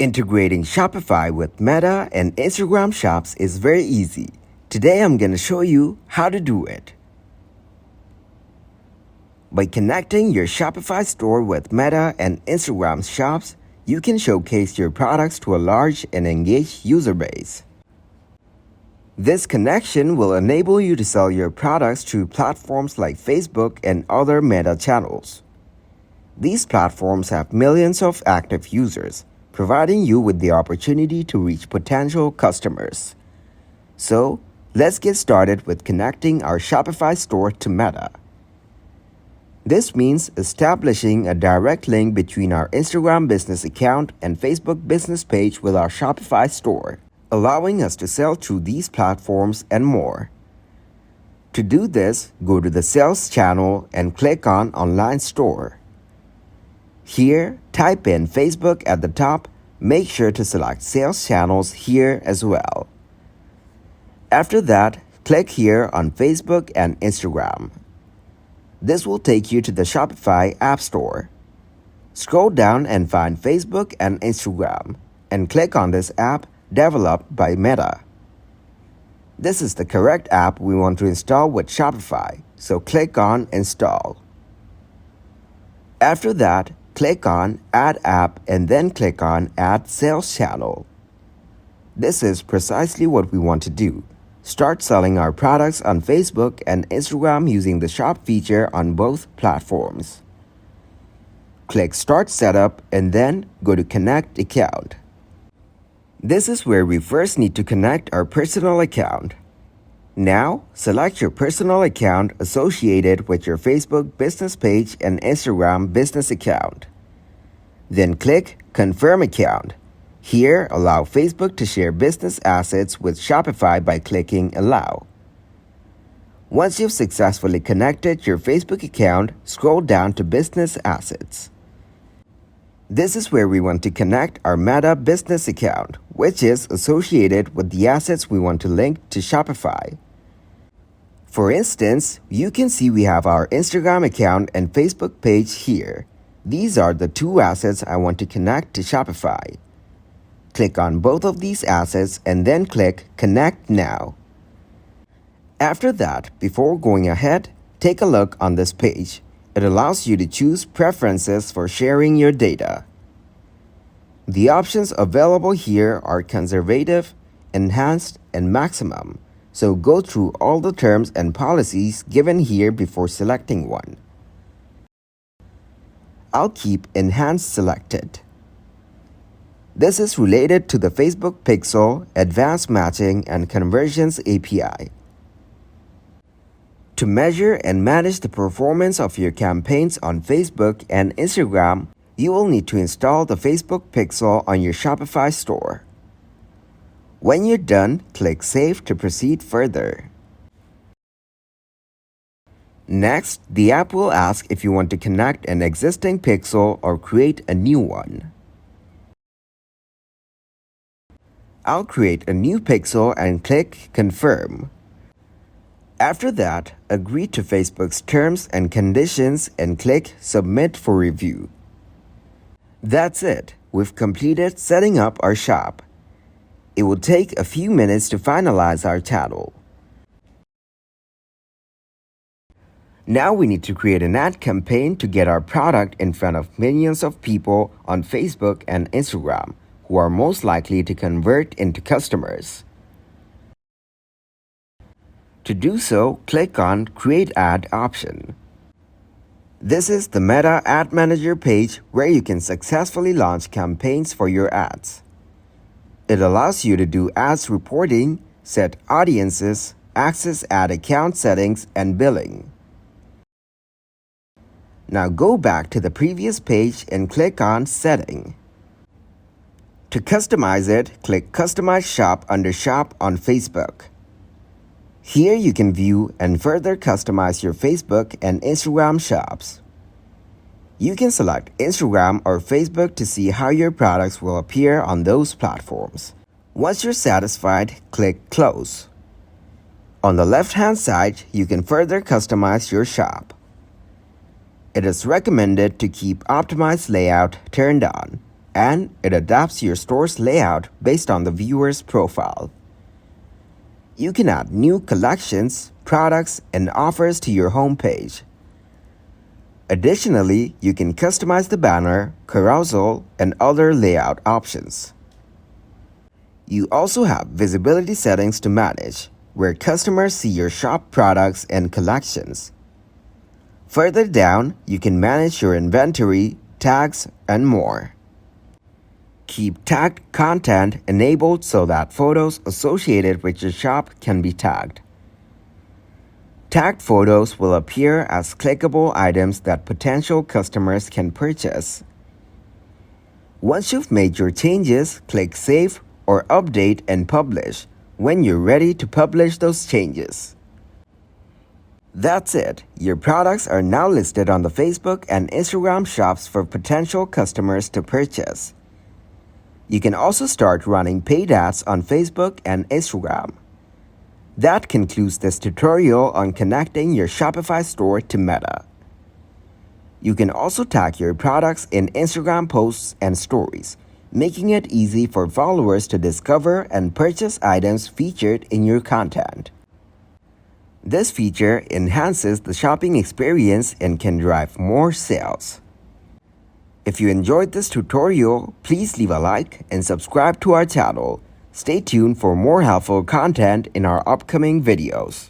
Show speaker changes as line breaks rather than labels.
Integrating Shopify with Meta and Instagram shops is very easy. Today I'm going to show you how to do it. By connecting your Shopify store with Meta and Instagram shops, you can showcase your products to a large and engaged user base. This connection will enable you to sell your products through platforms like Facebook and other Meta channels. These platforms have millions of active users, providing you with the opportunity to reach potential customers. So, let's get started with connecting our Shopify store to Meta. This means establishing a direct link between our Instagram business account and Facebook business page with our Shopify store, allowing us to sell through these platforms and more. To do this, go to the Sales channel and click on Online Store. Here, type in Facebook at the top. Make sure to select Sales Channels here as well. After that, click here on Facebook and Instagram. This will take you to the Shopify App Store. Scroll down and find Facebook and Instagram, and click on this app developed by Meta. This is the correct app we want to install with Shopify, so click on Install. After that, click on Add App and then click on Add Sales Channel. This is precisely what we want to do. Start selling our products on Facebook and Instagram using the shop feature on both platforms. Click Start Setup and then go to Connect Account. This is where we first need to connect our personal account. Now, select your personal account associated with your Facebook business page and Instagram business account. Then click Confirm Account. Here, allow Facebook to share business assets with Shopify by clicking Allow. Once you've successfully connected your Facebook account, scroll down to Business Assets. This is where we want to connect our Meta business account, which is associated with the assets we want to link to Shopify. For instance, you can see we have our Instagram account and Facebook page here. These are the two assets I want to connect to Shopify. Click on both of these assets and then click Connect Now. After that, before going ahead, take a look on this page. It allows you to choose preferences for sharing your data. The options available here are Conservative, Enhanced, and Maximum, so go through all the terms and policies given here before selecting one. I'll keep Enhanced selected. This is related to the Facebook Pixel, Advanced Matching, and Conversions API. To measure and manage the performance of your campaigns on Facebook and Instagram, you will need to install the Facebook Pixel on your Shopify store. When you're done, click Save to proceed further. Next, the app will ask if you want to connect an existing pixel or create a new one. I'll create a new pixel and click Confirm. After that, agree to Facebook's terms and conditions and click Submit for review. That's it. We've completed setting up our shop. It will take a few minutes to finalize our channel. Now we need to create an ad campaign to get our product in front of millions of people on Facebook and Instagram, who are most likely to convert into customers. To do so, click on Create Ad option. This is the Meta Ad Manager page where you can successfully launch campaigns for your ads. It allows you to do ads reporting, set audiences, access ad account settings, and billing. Now go back to the previous page and click on Setting. To customize it, click Customize Shop under Shop on Facebook. Here you can view and further customize your Facebook and Instagram shops. You can select Instagram or Facebook to see how your products will appear on those platforms. Once you're satisfied, click Close. On the left-hand side, you can further customize your shop. It is recommended to keep optimized layout turned on. and it adapts your store's layout based on the viewer's profile. You can add new collections, products, and offers to your homepage. Additionally, you can customize the banner, carousel, and other layout options. You also have visibility settings to manage, where customers see your shop products and collections. Further down, you can manage your inventory, tags, and more. Keep tagged content enabled so that photos associated with your shop can be tagged. Tagged photos will appear as clickable items that potential customers can purchase. Once you've made your changes, click Save or Update and Publish when you're ready to publish those changes. That's it. Your products are now listed on the Facebook and Instagram shops for potential customers to purchase. You can also start running paid ads on Facebook and Instagram. That concludes this tutorial on connecting your Shopify store to Meta. You can also tag your products in Instagram posts and stories, making it easy for followers to discover and purchase items featured in your content. This feature enhances the shopping experience and can drive more sales. If you enjoyed this tutorial, please leave a like and subscribe to our channel. Stay tuned for more helpful content in our upcoming videos.